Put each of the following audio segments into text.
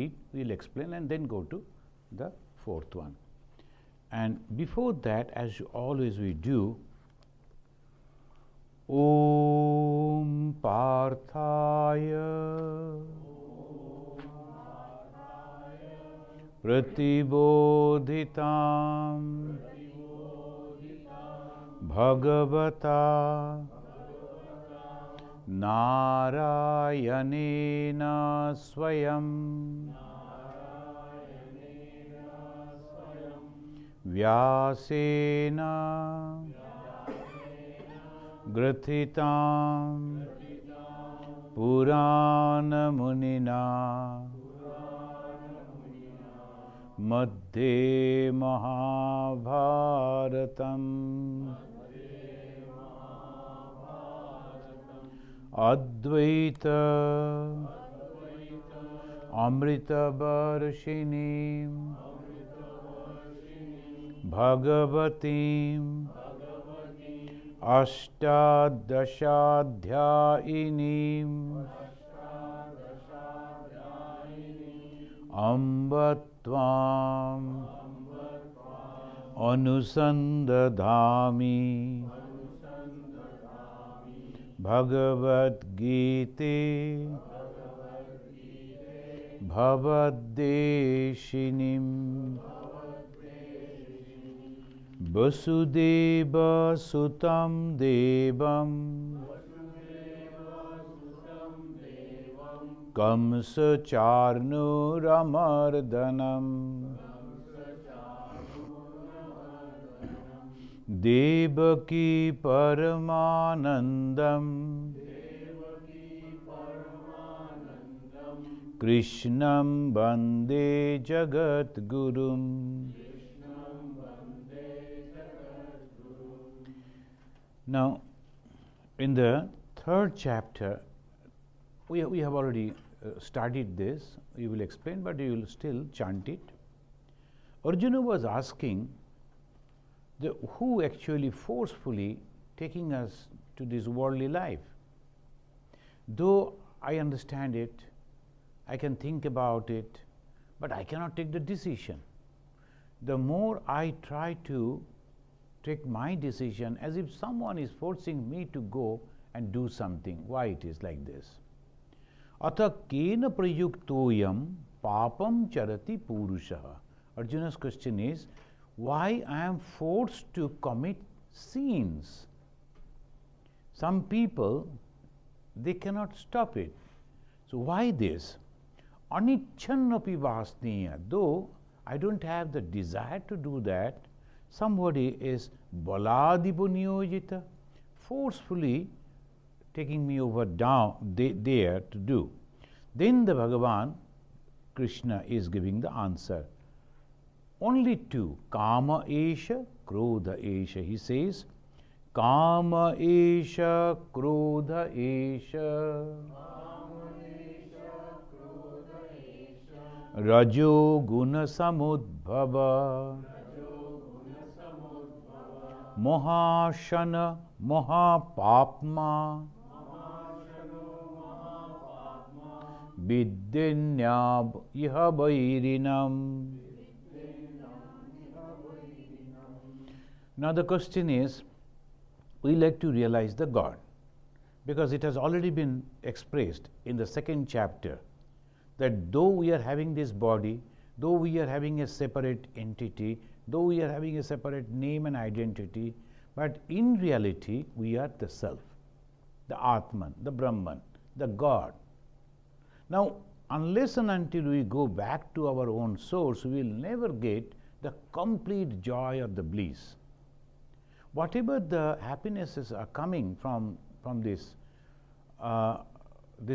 read, we will explain and then go to the fourth one. And before that, as always we do, Om Parthaya Pratibodhitam Bhagavata Narayanena Swayam Vyasena Grathitam Purana Munina Madhye Mahabharatam Advaita Amrita Varshinim Bhagavatim Ashtadashadhyayinim Ambatvam Anusandadhami Bhagavad Gita Bhavadeshinim Vasudeva Sutam Devam Kamsa Charnuramardanam Devaki Paramanandam Krishnam Bande Jagat Gurum. Now, in the third chapter, we have already studied this. We will explain, but you will still chant it. Arjuna was asking who actually forcefully taking us to this worldly life. Though I understand it, I can think about it, but I cannot take the decision. The more I try to take my decision, as if someone is forcing me to go and do something. Why it is like this? Atha kena prayuktoyam papam charati purushaha. Arjuna's question is, why I am forced to commit sins? Some people, they cannot stop it. So why this? Anichannapi vasniya. Though I don't have the desire to do that, somebody is baladipanyojita, forcefully taking me over down there to do. Then the Bhagavan Krishna is giving the answer. Only two, Kama Esha, Krodha Esha. He says, Kama Esha, Krodha Esha, Rajo Guna Samudbhava, Mahashana Mahapapma, Viddinyab Ihabairinam. Now the question is, we like to realize the God, because it has already been expressed in the second chapter that though we are having this body, though we are having a separate entity, though we are having a separate name and identity, but in reality we are the Self, the Atman, the Brahman, the God. Now, unless and until we go back to our own source, we will never get the complete joy or the bliss. Whatever the happinesses are coming from this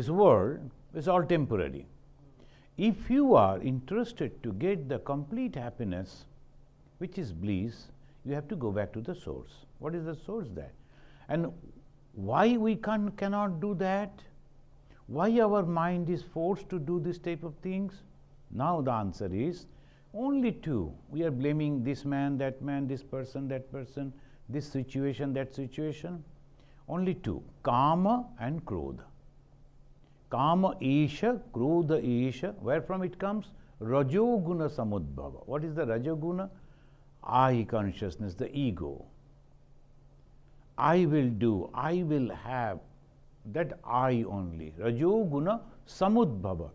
world is all temporary. If you are interested to get the complete happiness, which is bliss, you have to go back to the source. What is the source there? And why we cannot do that? Why our mind is forced to do this type of things? Now the answer is only two. We are blaming this man, this person, that person, this situation, that situation. Only two, Kama and Krodha. Kama Isha, Krodha Isha. Where from it comes? Rajoguna Samudbhava. What is the Rajoguna? I consciousness, the ego. I will do, I will have, that I only. Rajoguna Samudbhava.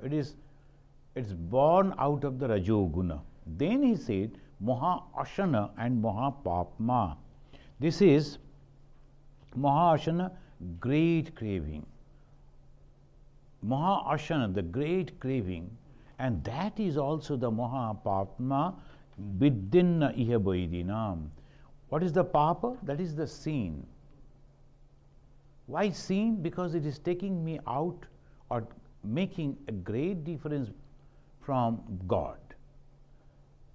It's born out of the Rajoguna. Then he said Maha Ashana and Maha Papma. This is Maha Ashana, great craving. Maha Ashana, the great craving, and that is also the Maha Papma Viddinna Iha Vaidinam. What is the Papa? That is the sin. Why sin? Because it is taking me out or making a great difference from God.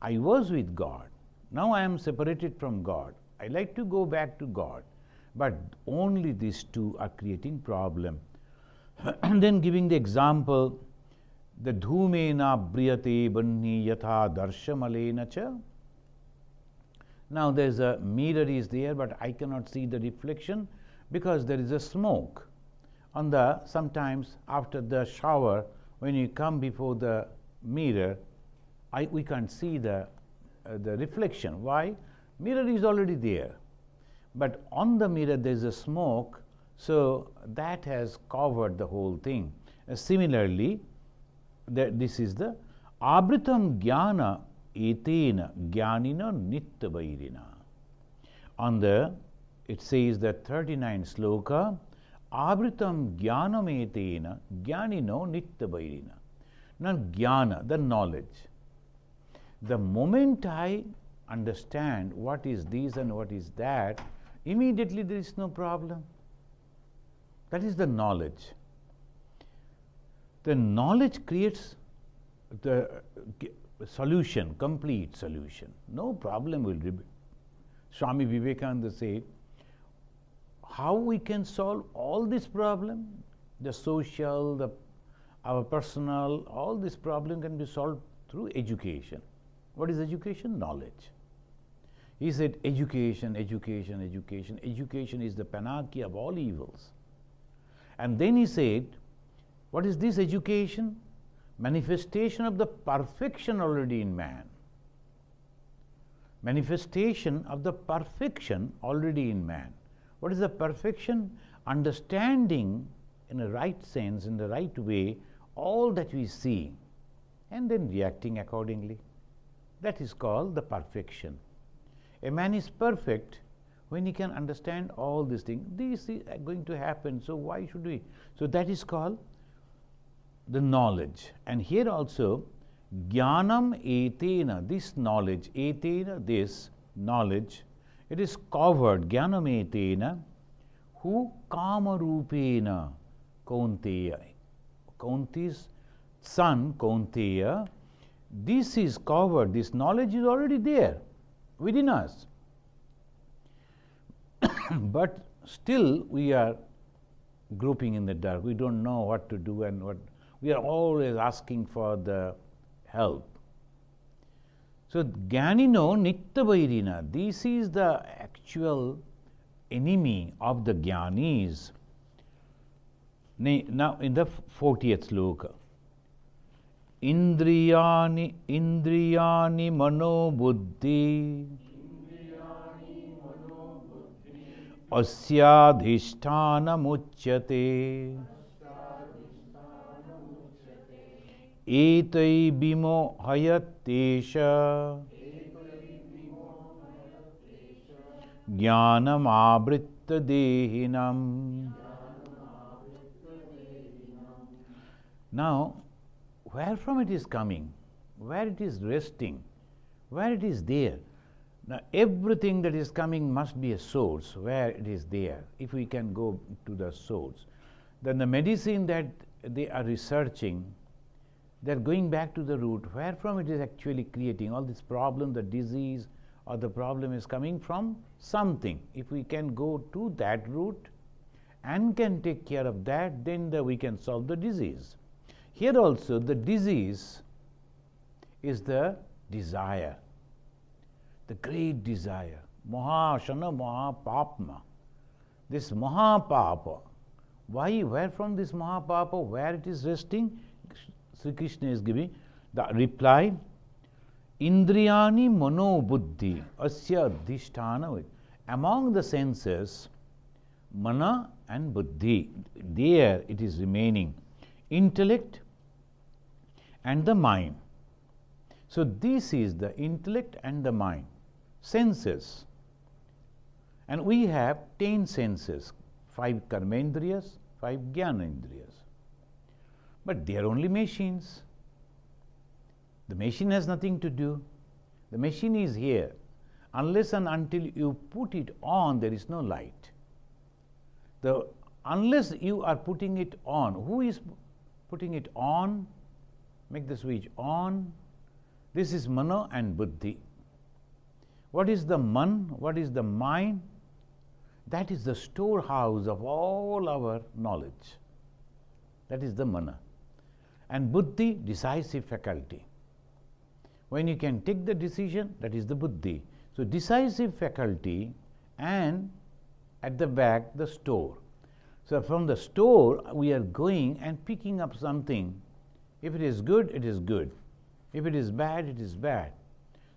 I was with God. Now I am separated from God. I like to go back to God. But only these two are creating problem. And then giving the example, the dhumena briyate banni yatha darshamalena cha. Now there is a mirror is there, but I cannot see the reflection because there is a smoke. On the sometimes after the shower, when you come before the mirror, we can't see the reflection. Why? Mirror is already there, but on the mirror there is a smoke, so that has covered the whole thing. Similarly, this is the abritam jnana etena jnanina nittavairina. On the, it says that 39th sloka, abritam jnanam etena jnanino nittavairina. Now jnana, the knowledge. The moment I understand what is this and what is that, immediately there is no problem. That is the knowledge. The knowledge creates the solution, complete solution. No problem will be. Swami Vivekananda said, how we can solve all this problem, the social, our personal, all this problem can be solved through education. What is education? Knowledge. He said education, education, education. Education is the panacea of all evils. And then he said, what is this education? Manifestation of the perfection already in man. Manifestation of the perfection already in man. What is the perfection? Understanding in a right sense, in the right way, all that we see, and then reacting accordingly. That is called the perfection. A man is perfect when he can understand all these things. This is going to happen, so why should we? So that is called the knowledge. And here also, jnanam etena, this knowledge, etena, this knowledge, it is covered, jnanam etena, who kama rupena, Kaunteya. Kaunti's son, Kaunteya, this is covered, this knowledge is already there within us. But still we are groping in the dark. We don't know what to do and what. We are always asking for the help. So, Jnanino Nittavairina, this is the actual enemy of the Jnanis. Now, in the 40th sloka, Indriyani mano buddhi asyadhisthana muchyate etai bimo hayatesha jnanam abritta dehinam. Now, where from it is coming, where it is resting, where it is there. Now, everything that is coming must be a source where it is there. If we can go to the source, then the medicine that they are researching, they are going back to the root, where from it is actually creating all this problem, the disease or the problem is coming from something. If we can go to that root and can take care of that, then we can solve the disease. Here also the disease is the desire, the great desire, Mahashana Mahapapma. This Mahapapa, Why? Where from this Mahapapa, where it is resting? Sri Krishna is giving the reply. Indriyani mano buddhi asya adhisthana. Among the senses, mana and buddhi, there it is remaining. Intellect and the mind. So this is the intellect and the mind, senses. And we have 10 senses, 5 karmendriyas, 5 jnanendriyas. But they are only machines. The machine has nothing to do. The machine is here. Unless and until you put it on, there is no light. Unless you are putting it on, who is putting it on? Make the switch on. This is mano and buddhi. What is the man? What is the mind? That is the storehouse of all our knowledge. That is the mana. And buddhi, decisive faculty. When you can take the decision, that is the buddhi. So decisive faculty, and at the back the store. So from the store we are going and picking up something. If it is good, it is good. If it is bad, it is bad.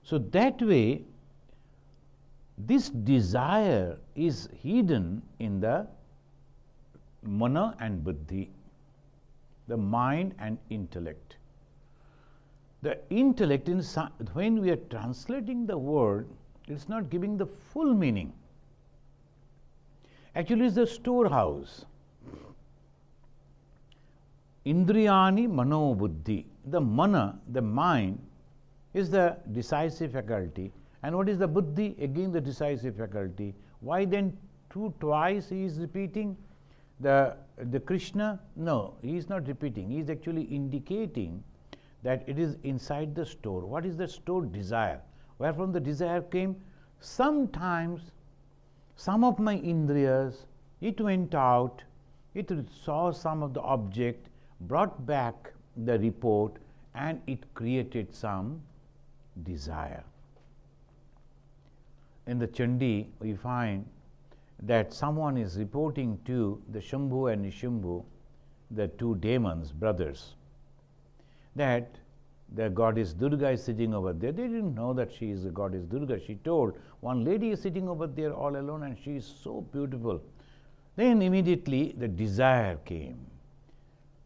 So that way, this desire is hidden in the mana and buddhi, the mind and intellect. The intellect, when we are translating the word, it's not giving the full meaning. Actually, it's the storehouse. Indriyani mano buddhi. The mana, the mind, is the decisive faculty. And what is the buddhi? Again the decisive faculty. Why then twice he is repeating the Krishna? No, he is not repeating. He is actually indicating that it is inside the store. What is the store? Desire. Where from the desire came? Sometimes some of my indriyas, it went out, it saw some of the object, brought back the report, and it created some desire. In the Chandi, we find that someone is reporting to the Shambhu and Nishambhu, the 2 demons, brothers, that the goddess Durga is sitting over there. They didn't know that she is the goddess Durga. She told, one lady is sitting over there all alone and she is so beautiful. Then immediately the desire came.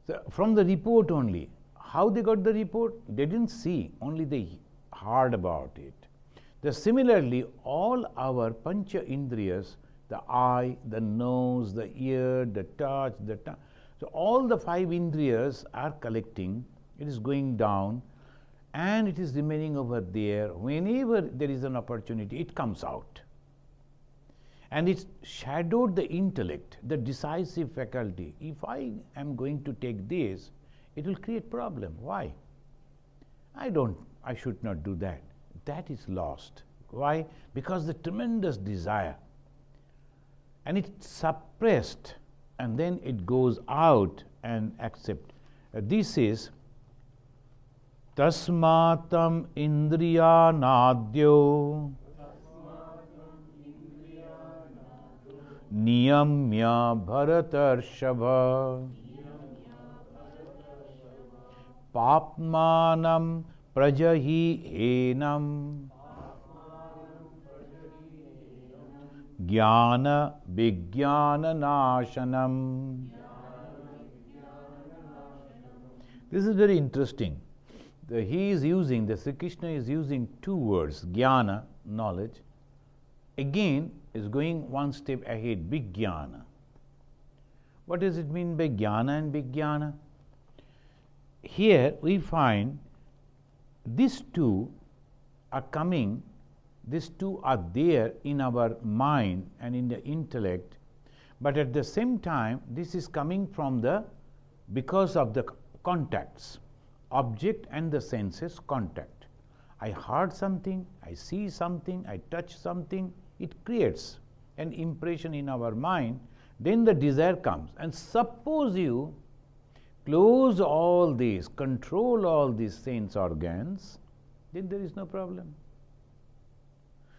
So from the report only. How they got the report? They didn't see, only they heard about it. Similarly, all our pancha indriyas, the eye, the nose, the ear, the touch, the tongue, so all the 5 indriyas are collecting, it is going down, and it is remaining over there. Whenever there is an opportunity, it comes out. And it shadowed the intellect, the decisive faculty. If I am going to take this, it will create problem. Why? I should not do that. That is lost. Why? Because the tremendous desire. And it's suppressed, and then it goes out and accept. This is tasmatam indriyanadyo niyamya bharatarshava papmanam prajahi enam jnana vijnana nashanam. This is very interesting. Sri Krishna is using 2 words, jnana, knowledge. Again, is going one step ahead, vijnana. What does it mean by jnana and vijnana? Here we find these 2 are coming, these 2 are there in our mind and in the intellect, but at the same time, this is coming from because of the contacts, object and the senses contact. I heard something, I see something, I touch something, it creates an impression in our mind, then the desire comes. And suppose you close all these, control all these sense organs, then there is no problem.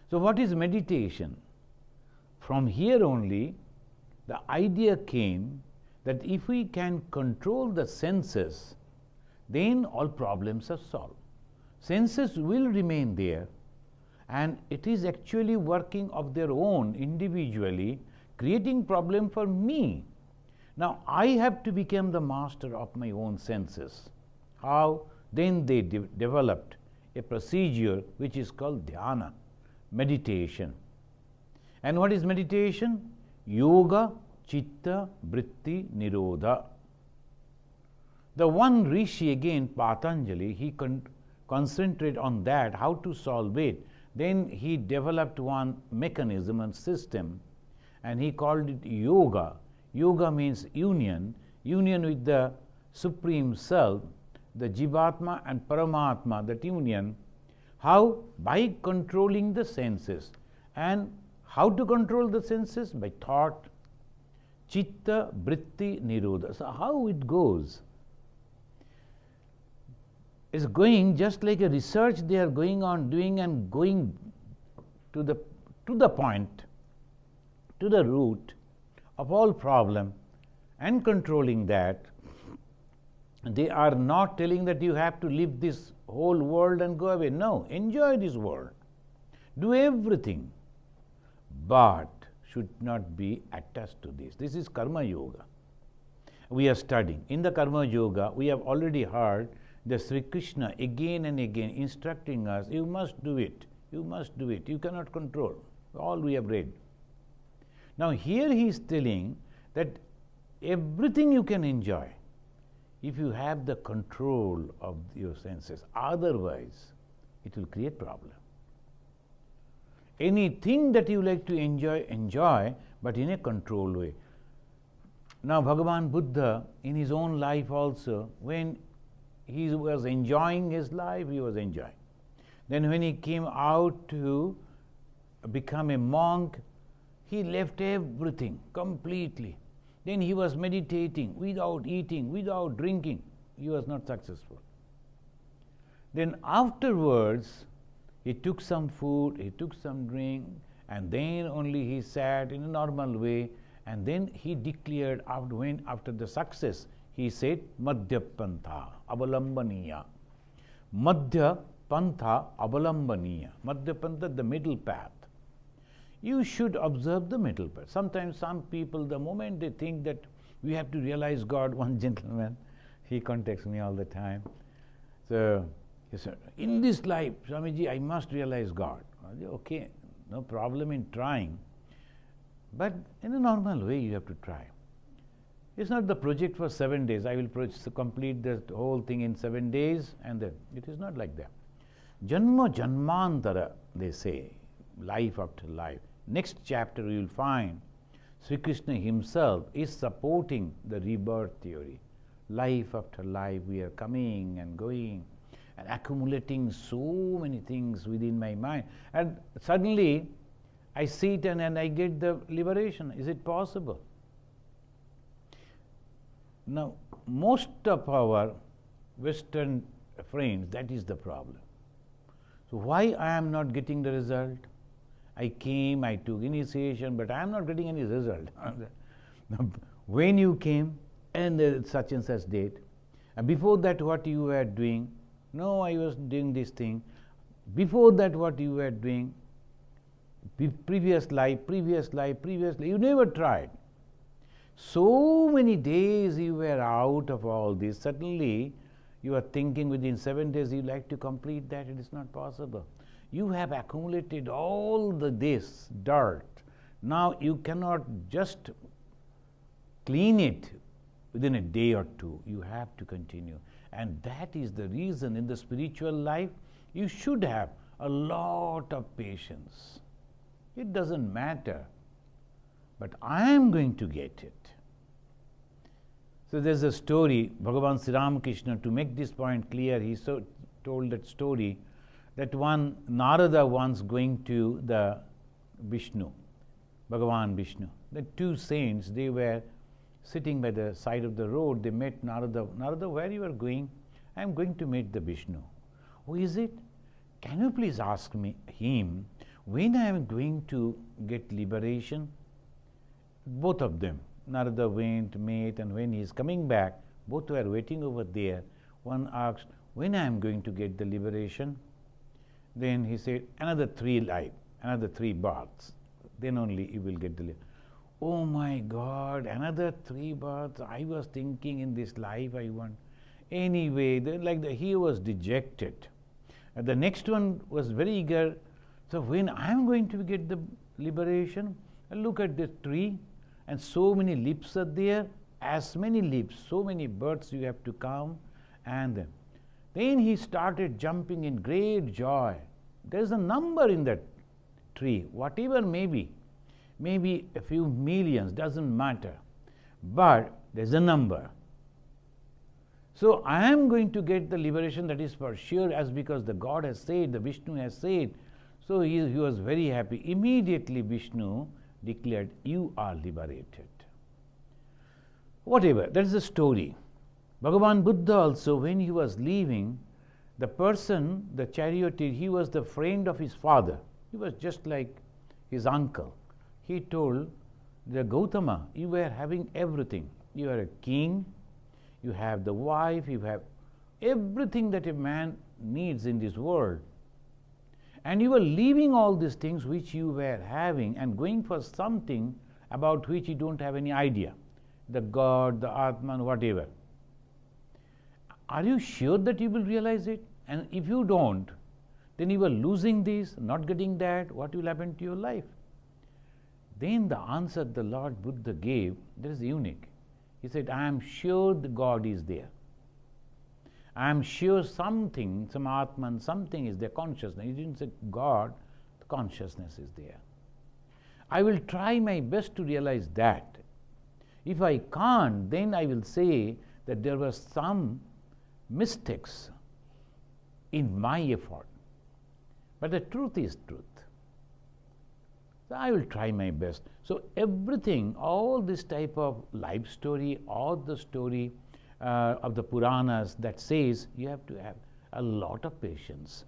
So what is meditation? From here only the idea came that if we can control the senses, then all problems are solved. Senses will remain there, and it is actually working of their own individually, creating problem for me. Now I have to become the master of my own senses. How? Then they developed a procedure which is called dhyana, meditation. And what is meditation? Yoga, chitta, vritti, nirodha. The one rishi, again Patanjali, he concentrated on that, how to solve it. Then he developed one mechanism and system, and he called it yoga. Yoga means union with the Supreme Self, the Jivatma and Paramatma, that union. How? By controlling the senses. And how to control the senses? By thought. Chitta, vritti, nirodha. So how it goes? It's going just like a research they are going on doing, and going to the point, to the root of all problem, and controlling that. They are not telling that you have to leave this whole world and go away. No, enjoy this world. Do everything, but should not be attached to this. This is Karma Yoga. We are studying. In the Karma Yoga, we have already heard the Sri Krishna again and again instructing us, you must do it, you must do it, you cannot control. All we have read. Now here he is telling that everything you can enjoy if you have the control of your senses. Otherwise, it will create problem. Anything that you like to enjoy, enjoy, but in a controlled way. Now Bhagavan Buddha, in his own life also, when he was enjoying his life, he was enjoying. Then when he came out to become a monk, he left everything completely. Then he was meditating without eating, without drinking. He was not successful. Then afterwards, he took some food, he took some drink, and then only he sat in a normal way, and then he declared after the success, he said, Madhya Pantha Avalambaniya. Madhya Pantha Avalambaniya. Madhya Pantha, the middle path. You should observe the middle path. Sometimes some people, the moment they think that we have to realize God, one gentleman, he contacts me all the time. So he said, in this life, Swamiji, I must realize God. I say, okay, no problem in trying, but in a normal way you have to try. It's not the project for 7 days. I will complete the whole thing in 7 days, and then it is not like that. Janma Janmantara, they say, life after life. Next chapter you will find Sri Krishna himself is supporting the rebirth theory. Life after life, we are coming and going and accumulating so many things within my mind. And suddenly I sit and I get the liberation. Is it possible? Now, most of our Western friends, that is the problem. So why I am not getting the result? I came, I took initiation, but I am not getting any result. When you came, and such and such date, and before that what you were doing? No, I was doing this thing. Before that what you were doing? Previous life, you never tried. So many days you were out of all this. Suddenly you are thinking within 7 days you like to complete that. It is not possible. You have accumulated all this dirt. Now you cannot just clean it within a day or two. You have to continue. And that is the reason in the spiritual life you should have a lot of patience. It doesn't matter, but I am going to get it. So there's a story, Bhagavan Sri Ramakrishna, to make this point clear, he told that story that one Narada once going to the Vishnu, Bhagavan Vishnu. The two saints, they were sitting by the side of the road. They met Narada. Narada, where you are going? I am going to meet the Vishnu. Who is it? Can you please ask him when I am going to get liberation? Both of them, Narada went, met, and when he is coming back, both were waiting over there. One asked, when I am going to get the liberation? Then he said, another 3 lives, another 3 births. Then only you will get the liberation. Oh my God, another 3 births. I was thinking in this life I want. Anyway, he was dejected. And the next one was very eager. So when I am going to get the liberation, look at the tree, and so many lips are there, as many lips, so many birds you have to come. And then he started jumping in great joy. There is a number in that tree, whatever maybe a few millions, doesn't matter, but there is a number. So I am going to get the liberation, that is for sure, as because the God has said, the Vishnu has said. So he was very happy. Immediately Vishnu declared, you are liberated. Whatever, that is the story. Bhagavan Buddha also, when he was leaving, the person, the charioteer, he was the friend of his father. He was just like his uncle. He told the Gautama, you were having everything. You are a king, you have the wife, you have everything that a man needs in this world. And you were leaving all these things which you were having and going for something about which you don't have any idea. The God, the Atman, whatever. Are you sure that you will realize it? And if you don't, then you are losing this, not getting that, what will happen to your life? Then the answer the Lord Buddha gave, that is unique. He said, I am sure the God is there. I am sure something, some Atman, something is there, consciousness. He didn't say God, the consciousness is there. I will try my best to realize that. If I can't, then I will say that there were some mistakes in my effort. But the truth is truth. So I will try my best. So everything, all this type of life story, all the story of the Puranas that says you have to have a lot of patience.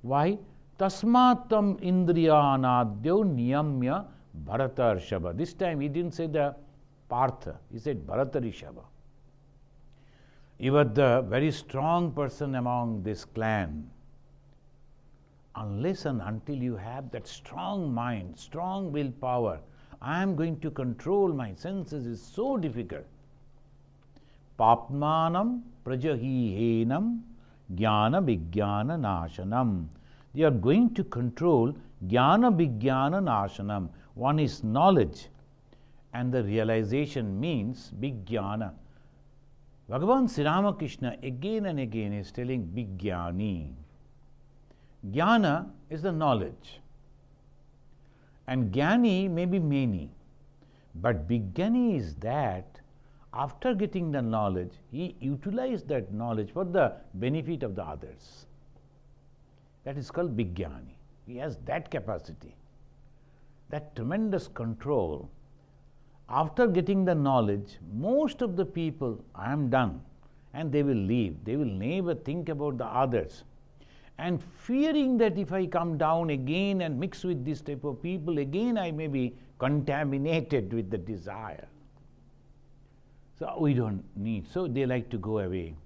Why? Tasmatam indriyanadyo niyamya bharatarshava. This time he didn't say the Partha, he said Bharatarishava. You are the very strong person among this clan. Unless and until you have that strong mind, strong willpower, I am going to control my senses is so difficult. Papmanam prajahihenam jnana vijnana nashanam. They are going to control jnana vijnana nashanam. One is knowledge, and the realization means vijnana. Bhagavan Sri Ramakrishna again and again is telling vijnani. Jnana is the knowledge, and jnani may be many, but vijnani is that after getting the knowledge, he utilized that knowledge for the benefit of the others. That is called vijnani. He has that capacity, that tremendous control. After getting the knowledge, most of the people, I am done, and they will leave. They will never think about the others. And fearing that if I come down again and mix with this type of people, again I may be contaminated with the desire. So we don't need. So they like to go away.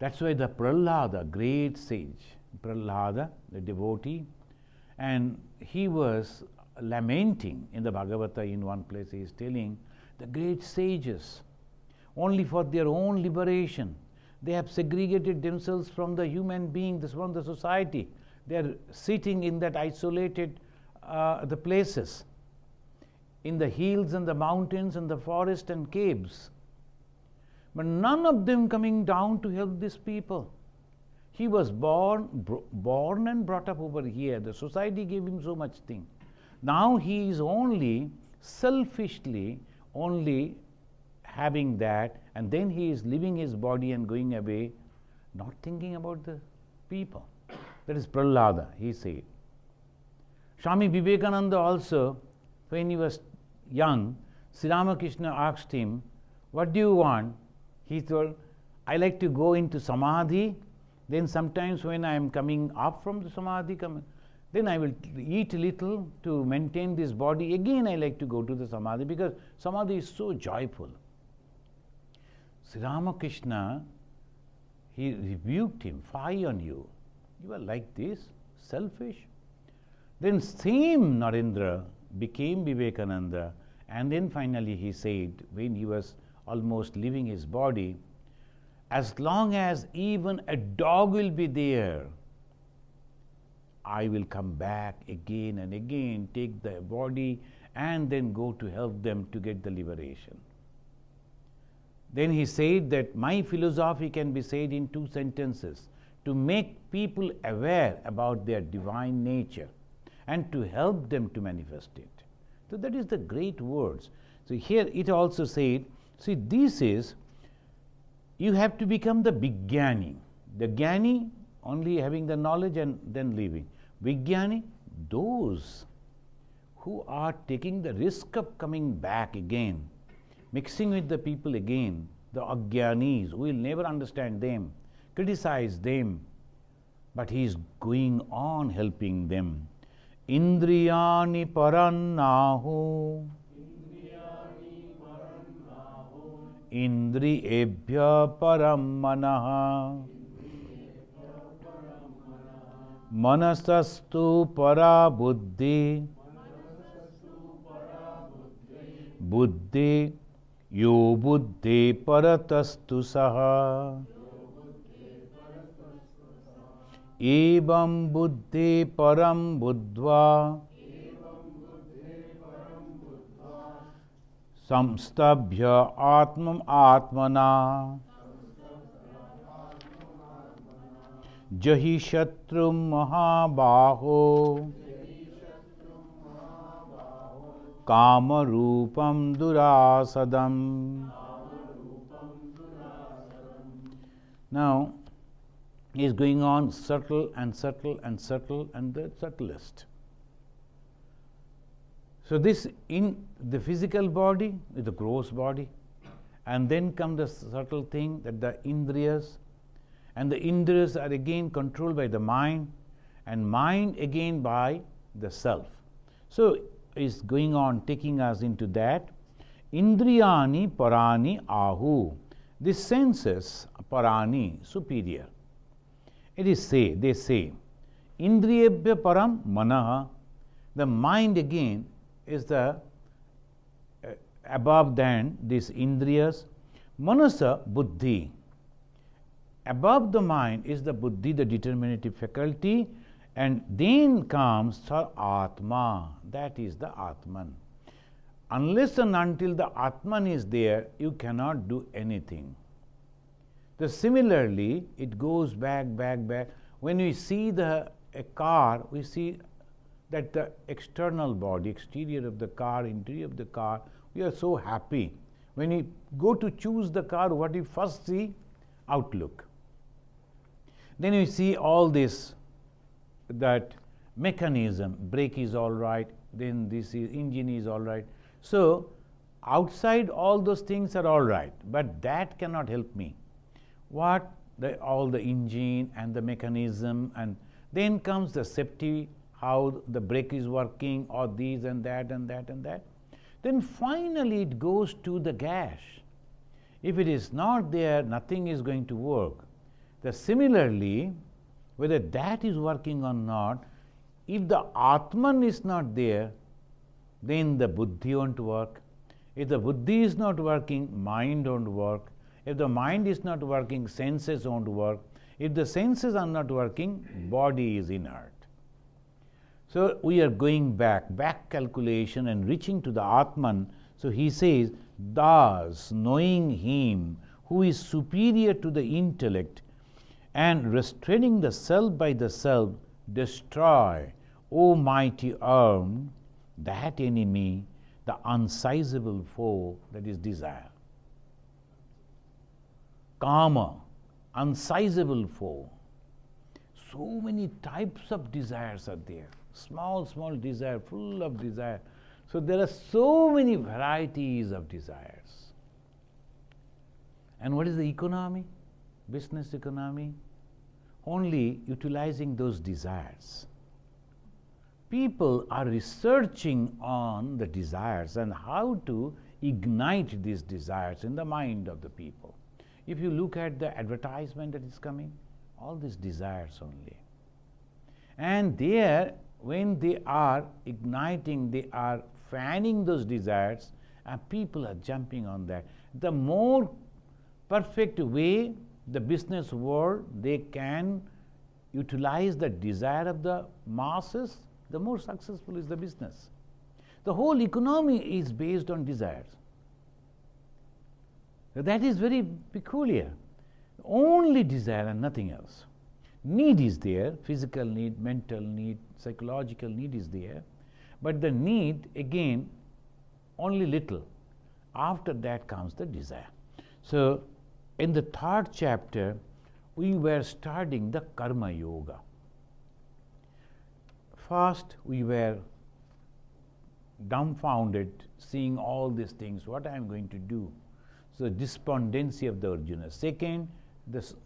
That's why the Prahlada, great sage, Prahlada, the devotee, and he was lamenting in the Bhagavata. In one place he is telling the great sages, only for their own liberation, they have segregated themselves from the human beings, from the society. They are sitting in that isolated the places, in the hills and the mountains and the forest and caves. But none of them coming down to help these people. He was born and brought up over here. The society gave him so much thing. Now he is only selfishly only having that, and then he is leaving his body and going away, not thinking about the people. That is Prahlada, he said. Swami Vivekananda also, when he was young, Sri Ramakrishna asked him, what do you want? He told, I like to go into Samadhi. Then sometimes when I am coming up from the Samadhi, then I will eat little to maintain this body. Again, I like to go to the samadhi because samadhi is so joyful. Sri Ramakrishna, he rebuked him, "Fie on you. You are like this, selfish." Then same Narendra became Vivekananda, and then finally he said, when he was almost leaving his body, as long as even a dog will be there, I will come back again and again, take the body, and then go to help them to get the liberation. Then he said that my philosophy can be said in 2 sentences: to make people aware about their divine nature and to help them to manifest it. So that is the great words. So here it also said, see, this is, you have to become the Vijnani. The Jnani, only having the knowledge and then leaving. Vijnani, those who are taking the risk of coming back again, mixing with the people again, the Ajnanis, who will never understand them, criticize them, but he is going on helping them. Indriyani parannahu, indriyebhya param manaha, manasastu para buddhi, buddhi yo buddhi paratastu saha, evam buddhi param buddhva, samstabhya atmam atmana, jahi shatrum mahabaho, kama rupam durasadam. Now, he is going on subtle and subtle and subtle and the subtlest. So this in the physical body is the gross body, and then comes the subtle thing that the indriyas, and the indriyas are again controlled by the mind, and mind again by the self. So is going on taking us into that. Indriyani parani ahu. This senses parani, superior. It is they say, Indriyebhya param manaha. The mind again is the above than these indriyas. Manasa buddhi. Above the mind is the buddhi, the determinative faculty, and then comes the atma, that is the atman. Unless and until the atman is there, you cannot do anything. So similarly, it goes back. When we see a car, we see that the external body, exterior of the car, interior of the car, we are so happy. When we go to choose the car, what we first see? Outlook. Then we see all this, that mechanism, brake is all right, then this is engine is all right. So outside all those things are all right, but that cannot help me. What? All the engine and the mechanism, and then comes the safety, how the brake is working, or these and that and that and that. Then finally it goes to the gas. If it is not there, nothing is going to work. Similarly, whether that is working or not, if the Atman is not there, then the buddhi won't work. If the buddhi is not working, mind won't work. If the mind is not working, senses won't work. If the senses are not working, body is inert. So we are going back calculation and reaching to the Atman. So he says, thus knowing him who is superior to the intellect and restraining the self by the self, destroy, O mighty arm, that enemy, the unsizable foe, that is desire. Kama, unsizable foe. So many types of desires are there. Small desire, full of desire. So there are so many varieties of desires. And what is the economy? Business economy? Only utilizing those desires. people are researching on the desires and how to ignite these desires in the mind of the people. If you look at the advertisement that is coming, all these desires only. And there, when they are igniting, they are fanning those desires, and people are jumping on that. The more perfect way the business world they can utilize the desire of the masses, the more successful is the business. The whole economy is based on desires. That is very peculiar. Only desire and nothing else. Need is there, physical need, mental need, psychological need is there, but the need, again, only little. After that comes the desire. So, in the third chapter, we were studying the Karma Yoga. First, we were dumbfounded, seeing all these things, what I am going to do. So, despondency of the Arjuna. Second, this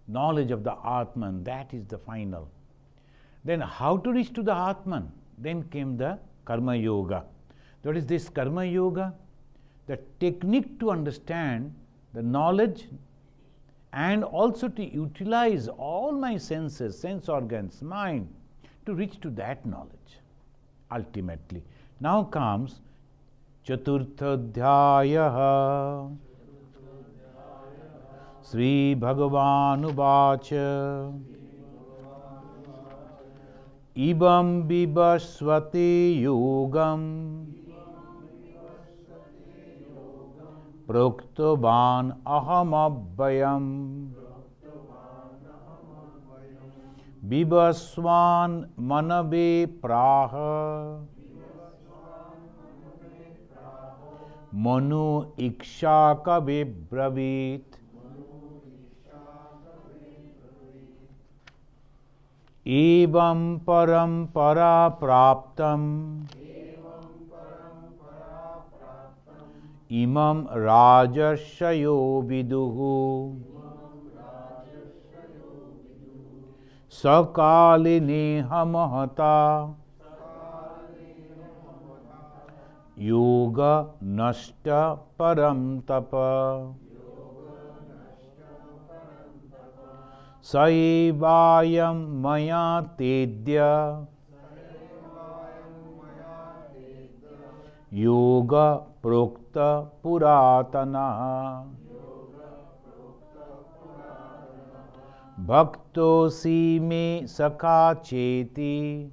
knowledge of the Atman, that is the final. Then how to reach to the Atman? Then came the Karma Yoga. What is this Karma Yoga? The technique to understand the knowledge and also to utilize all my senses, sense organs, mind, to reach to that knowledge, ultimately. Now comes Chaturthadhyayaha. Sri Bhagavanubhacha Ibam Bibasvati Yogam Proktoban Ahamabhayam Bibaswan Manabe Praha Manu Ikshaka Vibravit Evam parampara praptam imam rajashayo viduhu sakaline hamahata yoga nashta param tapa Saivayam maya tedya yoga prokta puratana bhaktosi me sakha cheti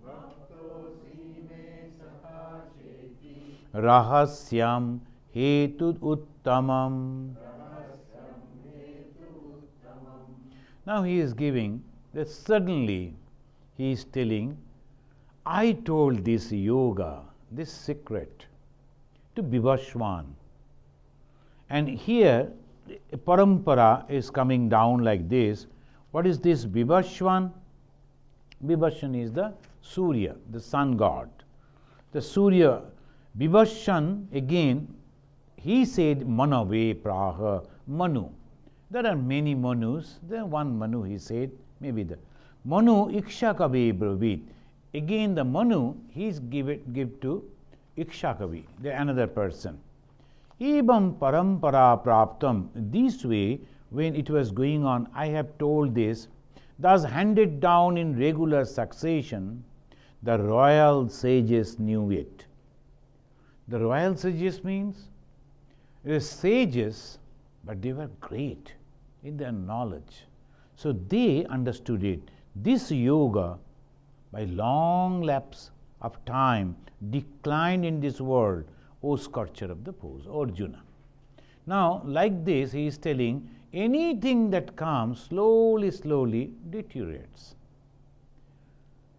rahasyam hetu uttamam. Now he is giving that suddenly he is telling, I told this yoga, this secret to Vivaswan. And here a parampara is coming down like this. What is this Vivaswan? Vivaswan is the Surya, the sun god. The Surya, Vivaswan, again, he said Manave Praha, Manu. There are many Manus. There one Manu he said, maybe the Manu Ikshakavi Bravit. Again the Manu he is give to Ikshakavi, the another person. Ebam parampara praptam. This way, when it was going on, I have told this, thus handed down in regular succession, the royal sages knew it. The royal sages means sages, but they were great in their knowledge. So they understood it. This yoga, by long lapse of time, declined in this world, O sculpture of the pose, Arjuna. Now, like this, he is telling, anything that comes slowly, slowly deteriorates.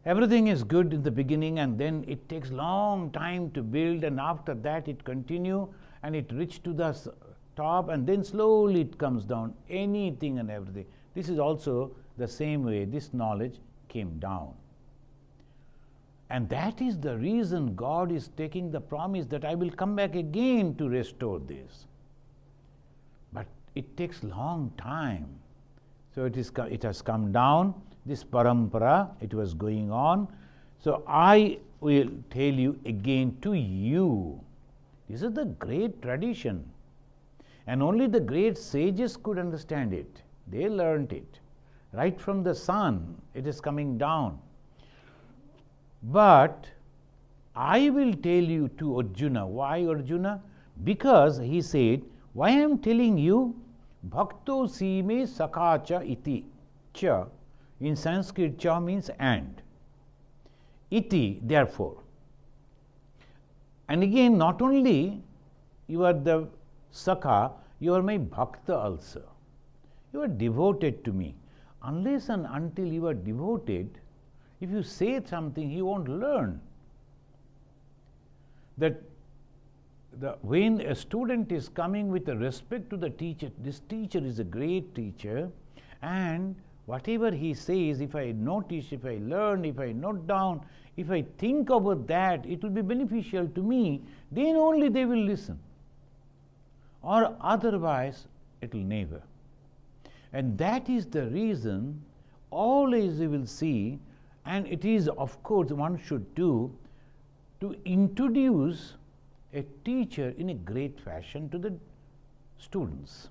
Everything is good in the beginning, and then it takes long time to build, and after that it continue, and it reaches to the top, and then slowly it comes down, anything and everything. This is also the same way this knowledge came down. And that is the reason God is taking the promise that I will come back again to restore this. But it takes long time. So it has come down, this parampara, it was going on. So I will tell you again to you. This is the great tradition. And only the great sages could understand it. They learnt it. Right from the sun, it is coming down. But I will tell you to Arjuna. Why Arjuna? Because he said, why I am telling you, Bhakto sime sakacha iti. Cha, in Sanskrit, cha means and. Iti, therefore. And again, not only you are the Sakha, you are my Bhakta also. You are devoted to me. Unless and until you are devoted, if you say something, he won't learn. That when a student is coming with a respect to the teacher, this teacher is a great teacher, and whatever he says, if I notice, if I learn, if I note down, if I think about that, it will be beneficial to me, then only they will listen. Or otherwise, it will never. And that is the reason always you will see, and it is of course one should do, to introduce a teacher in a great fashion to the students.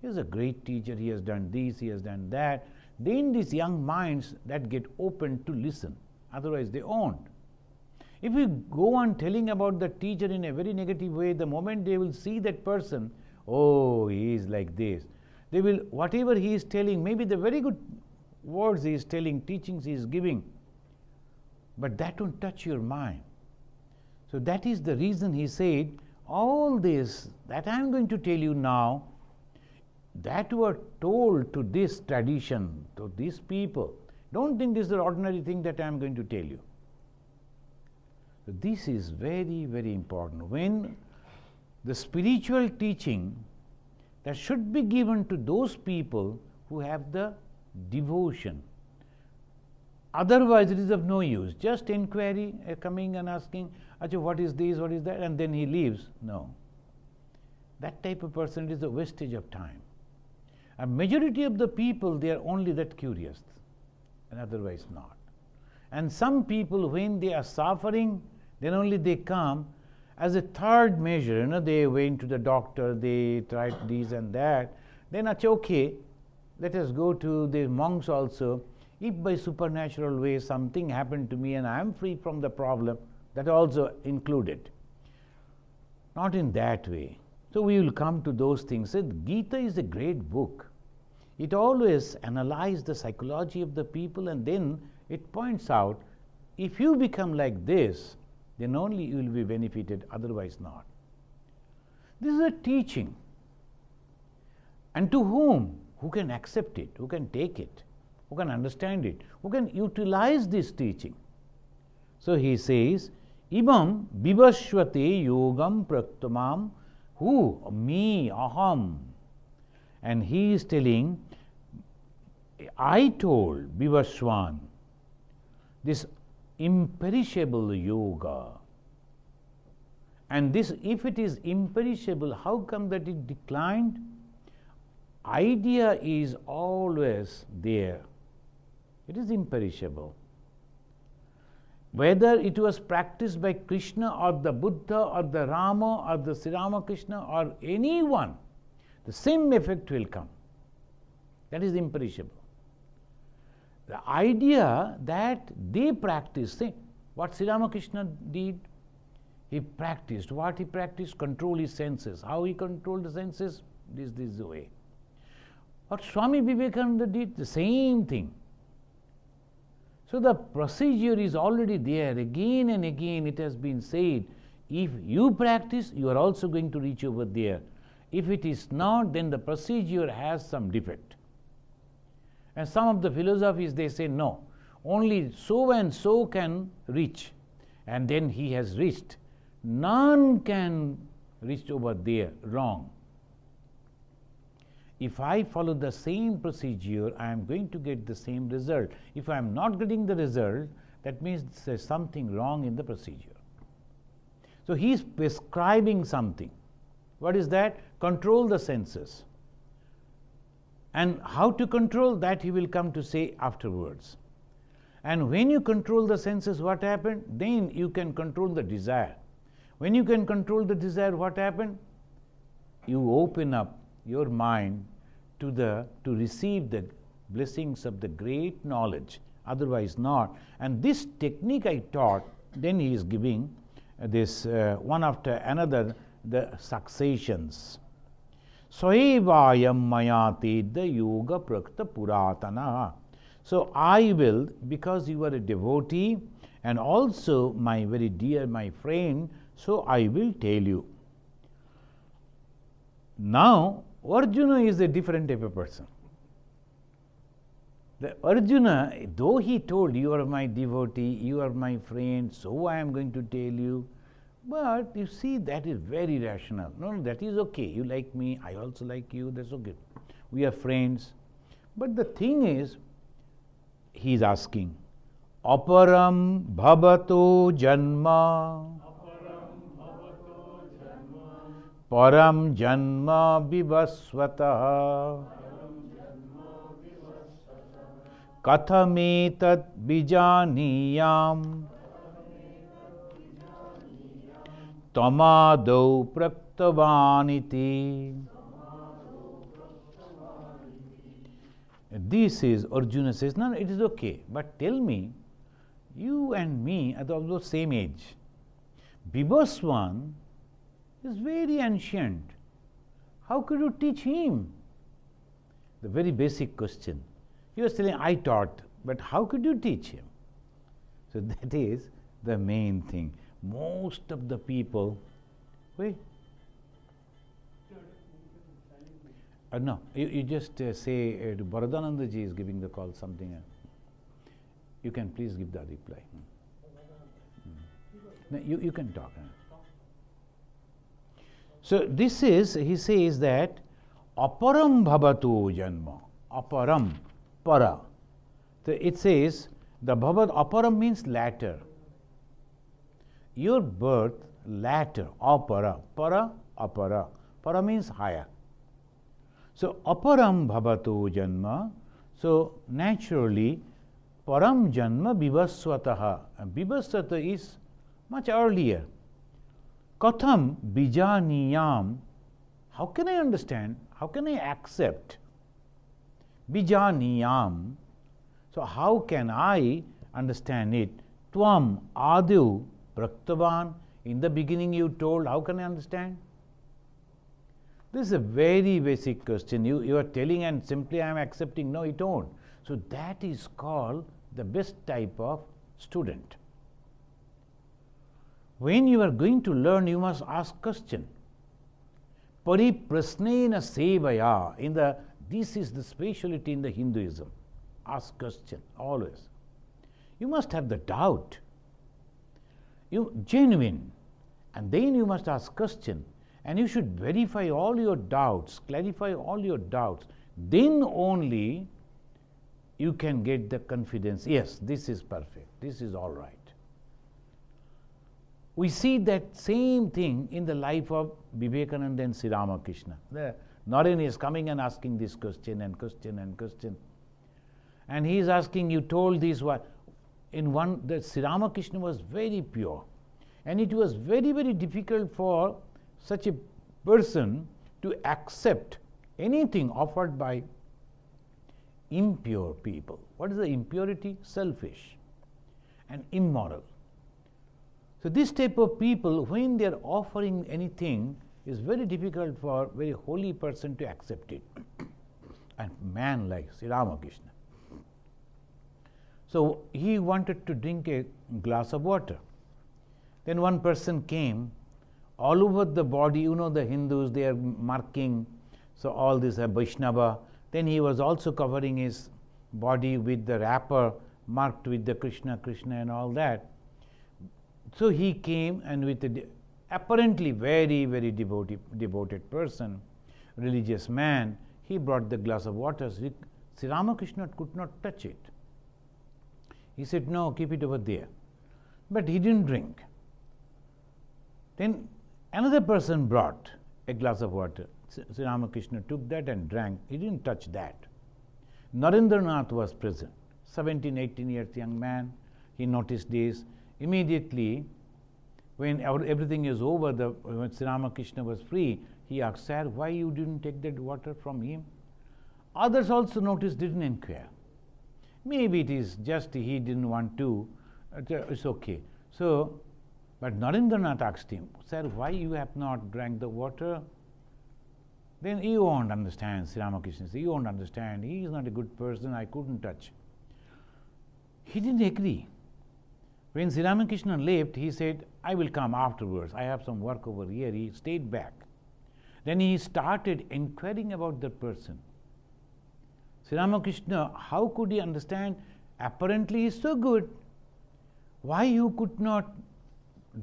He is a great teacher, he has done this, he has done that. Then these young minds that get open to listen, otherwise they won't. If you go on telling about the teacher in a very negative way, the moment they will see that person, oh, he is like this, they will, whatever he is telling, maybe the very good words he is telling, teachings he is giving, but that won't touch your mind. So that is the reason he said, all this that I am going to tell you now, that were told to this tradition, to these people. Don't think this is an ordinary thing that I am going to tell you. So this is very, very important. When the spiritual teaching that should be given to those people who have the devotion. Otherwise, it is of no use. Just inquiry, coming and asking, Acha, what is this, what is that, and then he leaves. No. That type of person is a wastage of time. A majority of the people, they are only that curious, and otherwise not. And some people, when they are suffering, then only they come as a third measure. They went to the doctor, they tried this and that. Then, Acha, okay, let us go to the monks also. If by supernatural way something happened to me and I am free from the problem, that also included. Not in that way. So we will come to those things. So Gita is a great book. It always analyzes the psychology of the people, and then it points out, if you become like this, then only you will be benefited, otherwise not. This is a teaching. And to whom? Who can accept it, who can take it, who can understand it, who can utilize this teaching. So he says, Imam vivashvate yogam praktamam, who? Me, aham. And he is telling, I told Vivashwan, this imperishable yoga. And this, if it is imperishable, how come that it declined? Idea is always there. It is imperishable. Whether it was practiced by Krishna or the Buddha or the Rama or the Sri Ramakrishna or anyone, the same effect will come. That is imperishable. The idea that they practiced, see, what Sri Ramakrishna did, he practiced. What he practiced? Control his senses. How he controlled the senses? This is the way. What Swami Vivekananda did, the same thing. So the procedure is already there. Again and again it has been said, if you practice, you are also going to reach over there. If it is not, then the procedure has some defect. And some of the philosophies, they say, no, only so and so can reach, and then he has reached. None can reach over there. Wrong. If I follow the same procedure, I am going to get the same result. If I am not getting the result, that means there is something wrong in the procedure. So he is prescribing something. What is that? Control the senses. And how to control that he will come to say afterwards. And when you control the senses, what happened? Then you can control the desire. When you can control the desire, what happened? You open up your mind to receive the blessings of the great knowledge, otherwise not. And this technique I taught, then he is giving this one after another, the successions. Soevayam mayate the yoga prakta puratana. So I will, because you are a devotee and also my very dear, my friend, so I will tell you. Now, Arjuna is a different type of person. The Arjuna, though he told, you are my devotee, you are my friend, so I am going to tell you. But you see, that is very rational. No, that is okay. You like me, I also like you, that's okay. We are friends. But the thing is, he is asking, Aparam bhavato janma, param janma vivasvataha, kathametat bijaniyam, tamadau praktavaniti. This is, Arjuna says, no, it is okay, but tell me, you and me are of the same age. Bibhaswan is very ancient. How could you teach him? The very basic question. You are saying, I taught, but how could you teach him? So that is the main thing. Most of the people, wait. No, you just say Bharadananda ji is giving the call, something. You can please give the reply. No, you can talk. So this is, he says that aparam bhavatu janma. Aparam, para. So it says the bhavat, aparam means latter. Your birth, latter, apara. Para, apara. Para means higher. So, aparam bhavatu janma, so naturally, param janma vivasvataha. Vivasvata is much earlier. Katham bijaniyam, how can I understand? How can I accept? Bijaniyam, so how can I understand it? Tvam adiv praktavan, in the beginning you told, how can I understand? This is a very basic question. You are telling and simply I am accepting. No, you don't. So that is called the best type of student. When you are going to learn, you must ask question. Pariprasnena sevaya. This is the speciality in the Hinduism. Ask question, always. You must have the doubt. You genuine. And then you must ask question. And you should verify all your doubts, clarify all your doubts. Then only you can get the confidence, yes, this is perfect, this is all right. We see that same thing in the life of Vivekananda and Sri Ramakrishna. The Naren is coming and asking this question and question and question. And he is asking, you told this what? In one, the Sri Ramakrishna was very pure. And it was very, very difficult for such a person to accept anything offered by impure people. What is the impurity? Selfish and immoral. So this type of people, when they are offering anything, is very difficult for a very holy person to accept it. And man like Sri Ramakrishna. So he wanted to drink a glass of water. Then one person came. All over the body, you know, the Hindus, they are marking, so all this Vaishnava. Then he was also covering his body with the wrapper marked with the Krishna, Krishna and all that. So he came and with a apparently very, very devoted person, religious man, he brought the glass of water. Sri Ramakrishna could not touch it. He said, no, keep it over there. But he didn't drink. Then another person brought a glass of water. Sri Ramakrishna took that and drank. He didn't touch that. Narendranath was present. 17, 18 years young man. He noticed this. Immediately, when everything is over, when Sri Ramakrishna was free, he asked, "Sir, why you didn't take that water from him?" Others also noticed, didn't inquire. Maybe it is just he didn't want to. It's okay. So, but Narendranath asked him, "Sir, why you have not drank the water?" Then you won't understand, Sri Ramakrishna said, "You won't understand. He is not a good person. I couldn't touch." He didn't agree. When Sri Ramakrishna left, he said, "I will come afterwards. I have some work over here." He stayed back. Then he started inquiring about the person. Sri Ramakrishna, how could he understand? Apparently he is so good. Why you could not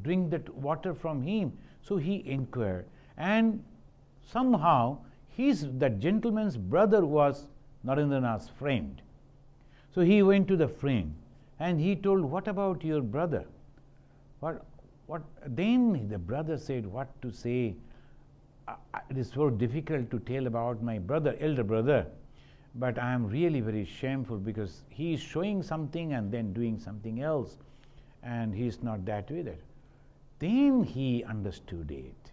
drink that water from him? So he inquired. And somehow that gentleman's brother was Narendranath's friend. So he went to the friend and he told, "What about your brother?" What? Then the brother said, "What to say? It is so difficult to tell about my brother, elder brother, but I am really very shameful because he is showing something and then doing something else, and he is not that with it." Then he understood it.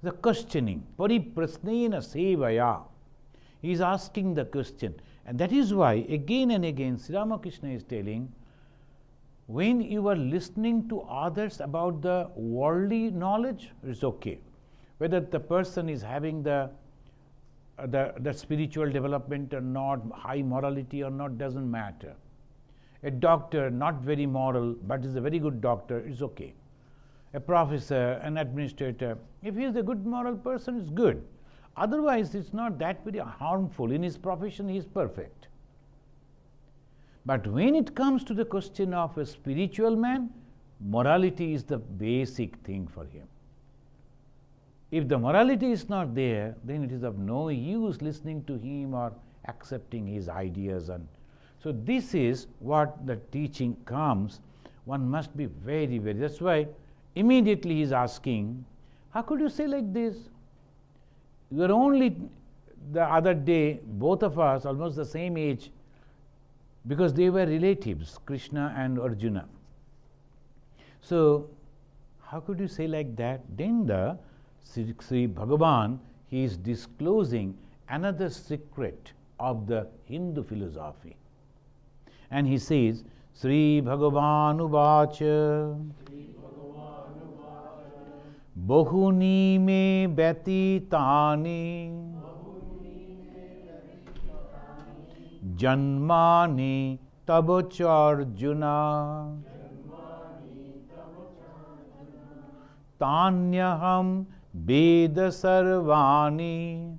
The questioning, pariprasnena sevaya. He is asking the question. And that is why again and again Sri Ramakrishna is telling, when you are listening to others about the worldly knowledge, it's okay. Whether the person is having the spiritual development or not, high morality or not, doesn't matter. A doctor, not very moral, but is a very good doctor, is okay. A professor, an administrator, if he is a good moral person, it's good. Otherwise, it's not that very harmful. In his profession, he is perfect. But when it comes to the question of a spiritual man, morality is the basic thing for him. If the morality is not there, then it is of no use listening to him or accepting his ideas. And so this is what the teaching comes. One must be very, very. That's why immediately he is asking, "How could you say like this? You are only the other day, both of us, almost the same age, because they were relatives, Krishna and Arjuna. So, how could you say like that?" Then the Sri Bhagavan, he is disclosing another secret of the Hindu philosophy. And he says, Sri Bhagavan Uvacha Bahuni me Vyatitani Janmani Tabacharjuna Tanyaham Veda Sarvani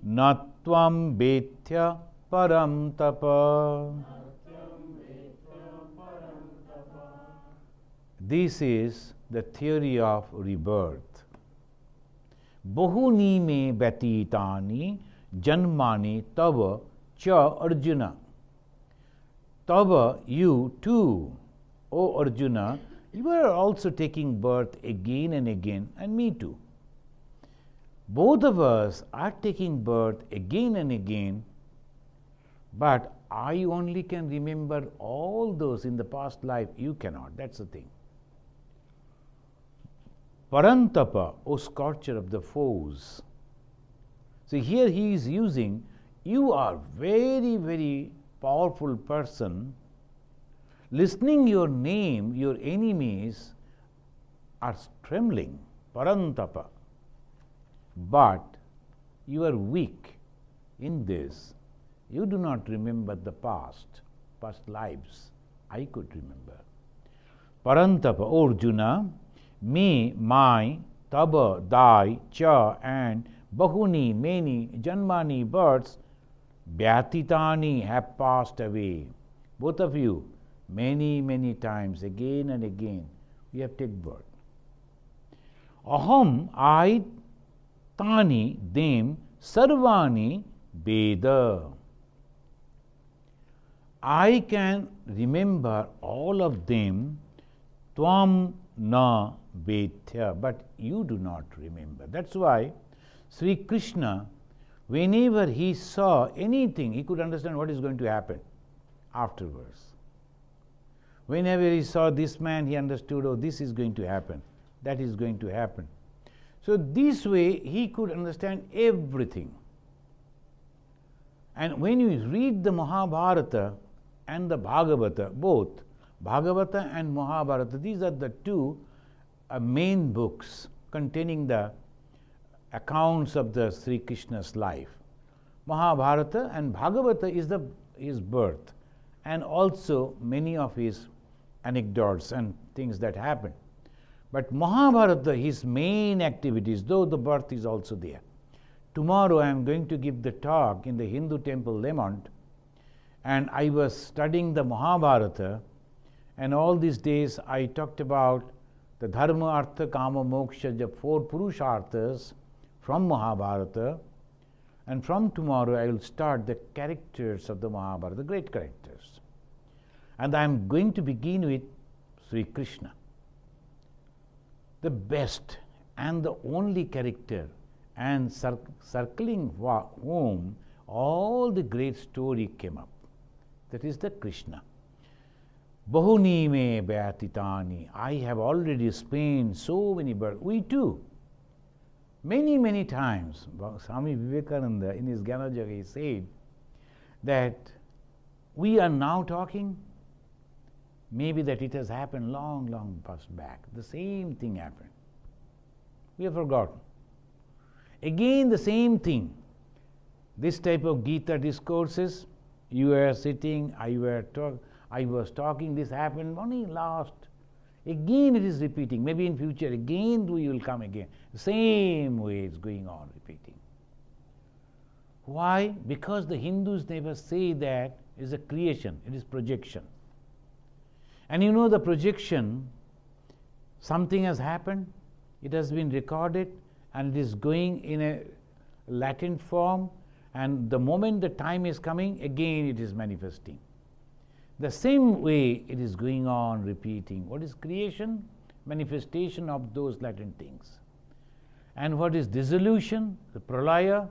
Natvam Bethya Param Tapa. This is the theory of rebirth. Bahuni me Vyatitani Janmani Tava Cha Arjuna. Tava, you too, O Arjuna, you are also taking birth again and again, and me too. Both of us are taking birth again and again, but I only can remember all those in the past life. You cannot. That's the thing. Parantapa, O scorcher of the foes. See, here he is using, you are very, very powerful person. Listening your name, your enemies are trembling, Parantapa. But you are weak in this. You do not remember the past lives. I could remember. Parantapa, O Arjuna, me, my, taba, thy, cha, and bahuni, many, janmani, births, vyatitani, have passed away. Both of you, many, many times, again and again, we have taken birth. Aham, I, tani, them, sarvani, veda. I can remember all of them, tvam na vedya, but you do not remember. That's why Sri Krishna, whenever he saw anything, he could understand what is going to happen afterwards. Whenever he saw this man, he understood, oh, this is going to happen, that is going to happen. So this way he could understand everything. And when you read the Mahabharata and the Bhagavata, both Bhagavata and Mahabharata, these are the two main books containing the accounts of the Sri Krishna's life. Mahabharata and Bhagavata is his birth and also many of his anecdotes and things that happened. But Mahabharata, his main activities, though the birth is also there. Tomorrow I am going to give the talk in the Hindu temple Lemont, and I was studying the Mahabharata, and all these days I talked about the Dharma, Artha, Kama, Moksha, the 4 Purusharthas from Mahabharata, and from tomorrow I will start the characters of the Mahabharata, the great characters. And I am going to begin with Sri Krishna, the best and the only character, and circling whom all the great story came up. That is the Krishna. Bahuni me vyatitani. I have already spent so many births. We too. Many times. Swami Vivekananda in his Gyanajaga he said that we are now talking, maybe that it has happened long past back. The same thing happened. We have forgotten. Again the same thing. This type of Gita discourses, you were sitting, I was talking, this happened only last. Again it is repeating. Maybe in future again we will come again. The same way it's going on repeating. Why? Because the Hindus never say that it is a creation, it is projection. And you know the projection, something has happened, it has been recorded, and it is going in a latent form, and the moment the time is coming, again it is manifesting. The same way it is going on repeating. What is creation? Manifestation of those latent things. And what is dissolution? The pralaya,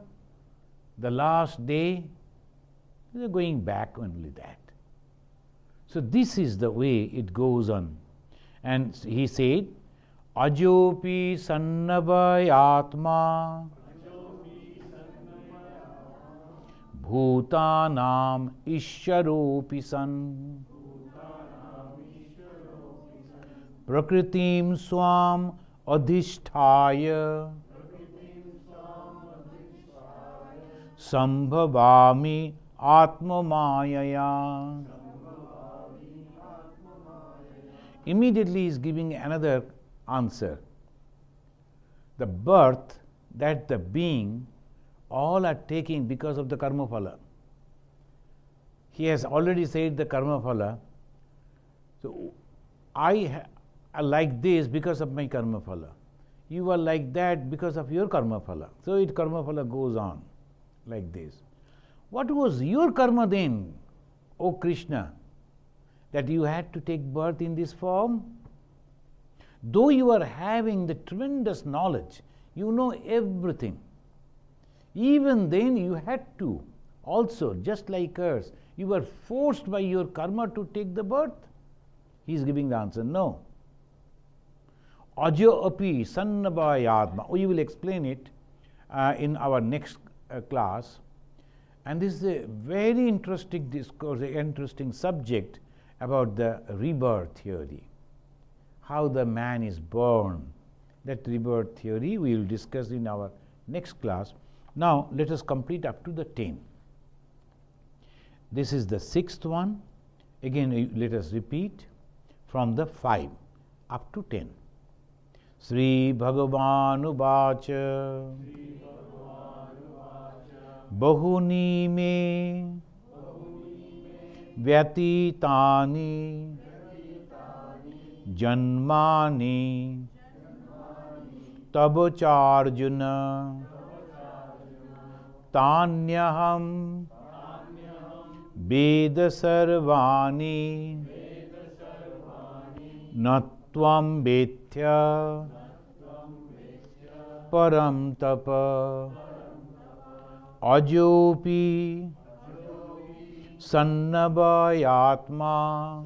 the last day, they are going back only that. So this is the way it goes on. And he said, Ajopi sannabhayatma Bhutanam Ishyaropi san Prakritim swam adhishthaya Sambhavami atma mayaya. Immediately he is giving another answer. The birth that the being all are taking because of the karma phala. He has already said the karma phala. So I are like this because of my karma phala. You are like that because of your karma phala. So it karma phala goes on like this. What was your karma then, O Krishna, that you had to take birth in this form? Though you are having the tremendous knowledge, you know everything, even then you had to also, just like us, you were forced by your karma to take the birth? He is giving the answer, no. Ajo api sannabhayatma. We will explain it in our next class. And this is a very interesting discourse, an interesting subject about the rebirth theory. How the man is born. That rebirth theory we will discuss in our next class. Now let us complete up to the 10. This is the 6th one. Again let us repeat from the 5 up to 10. Sri Bhagavanu Vacha Bahuni me Vyatitani Janmani Tabacharjuna Tanyaham Veda Sarvani Natvam Vetya Param Tapa ajopi sannabhayatma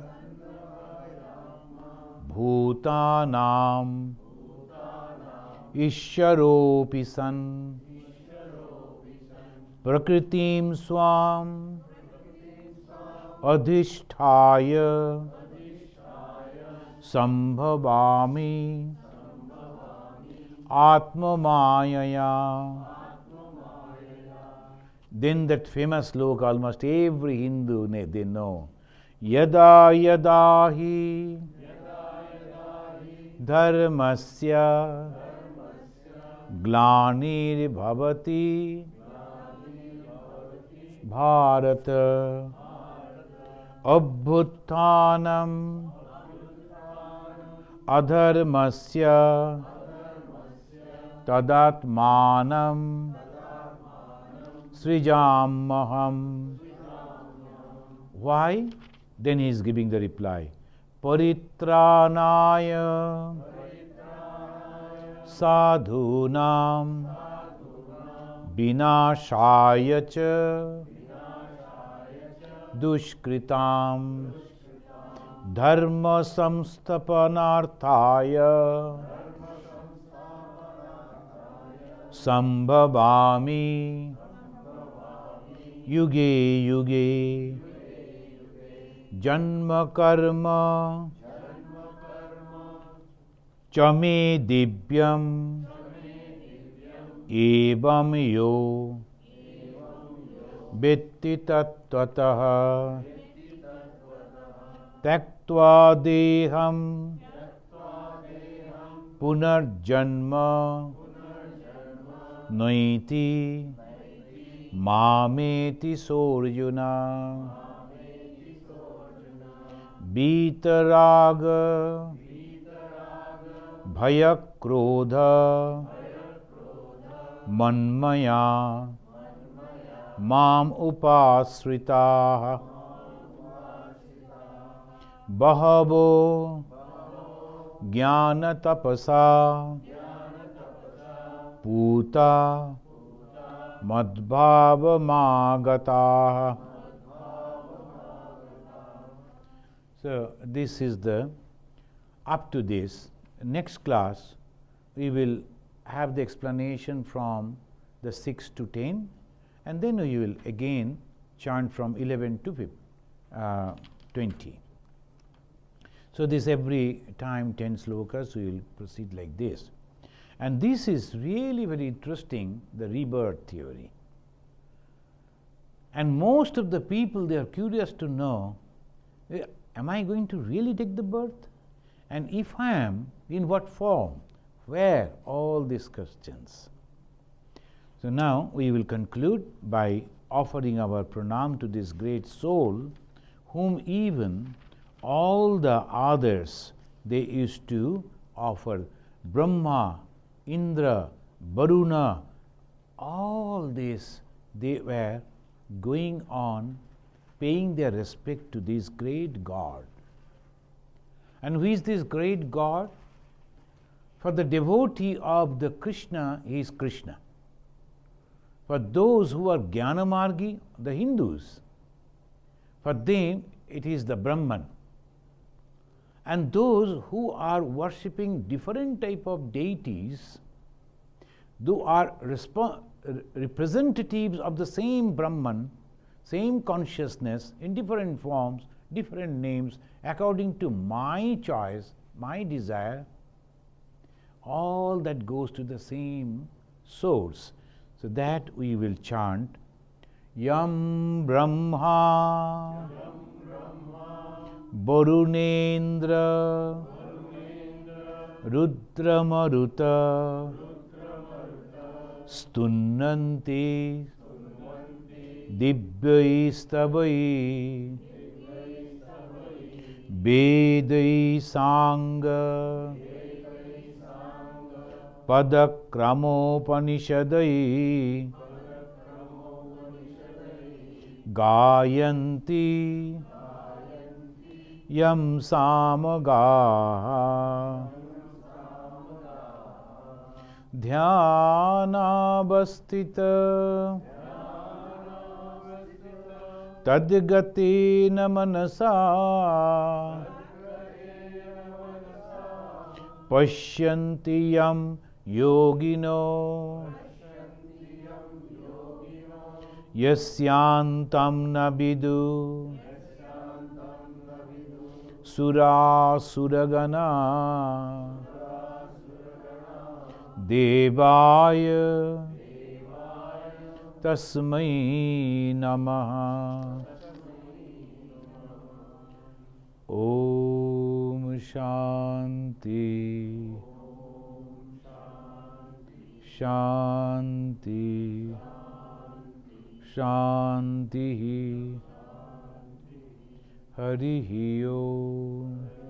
bhutanam ishyaropi san prakritim swam adhishthaya sambhavami atma mayaya. Then that famous sloka, almost every Hindu they know. Yada yada hi dharmasya glanir bhavati bharata abhuttanam adharmasya tadatmanam srijamaham. Why? Then he is giving the reply. Paritranaya sadhunam vinashaya cha dushkritam dharma samstapanarthaya sambhavami yuge yuge janma karma chame divyam evam yo vetti tattvataha tyaktva deham punarjanma naiti mameti sorjuna bitaraga bhayakrodha manmaya mam upasritaha bahavo jnana tapasa puta madbhava magata. So this is the up to this. Next class we will have the explanation from the 6 to 10, and then we will again chant from 11 to 20. So this every time 10 slokas we will proceed like this. And this is really very interesting, the rebirth theory. And most of the people, they are curious to know, am I going to really take the birth? And if I am, in what form? Where? All these questions. So now we will conclude by offering our pranam to this great soul, whom even all the others, they used to offer. Brahma, Indra, Varuna, all this, they were going on paying their respect to this great God. And who is this great God? For the devotee of the Krishna, he is Krishna. For those who are Jnanamargi, the Hindus, for them it is the Brahman. And those who are worshipping different type of deities, those are representatives of the same Brahman, same consciousness in different forms, different names, according to my choice, my desire, all that goes to the same source. So that we will chant Yam Brahma Varunendra Rudramaruta Stunnanti Divyaistavai Vedai Sangha Padakramopanishadai Gayanti Yam Samagaha Dhyanabastita तद्गतेन मनसा पश्यन्ति यं योगिनो यस्यान्तं न विदु सुरासुरगणा देवाय तस्मै नमः। ओम शांति शांति शांति। हरि ओम।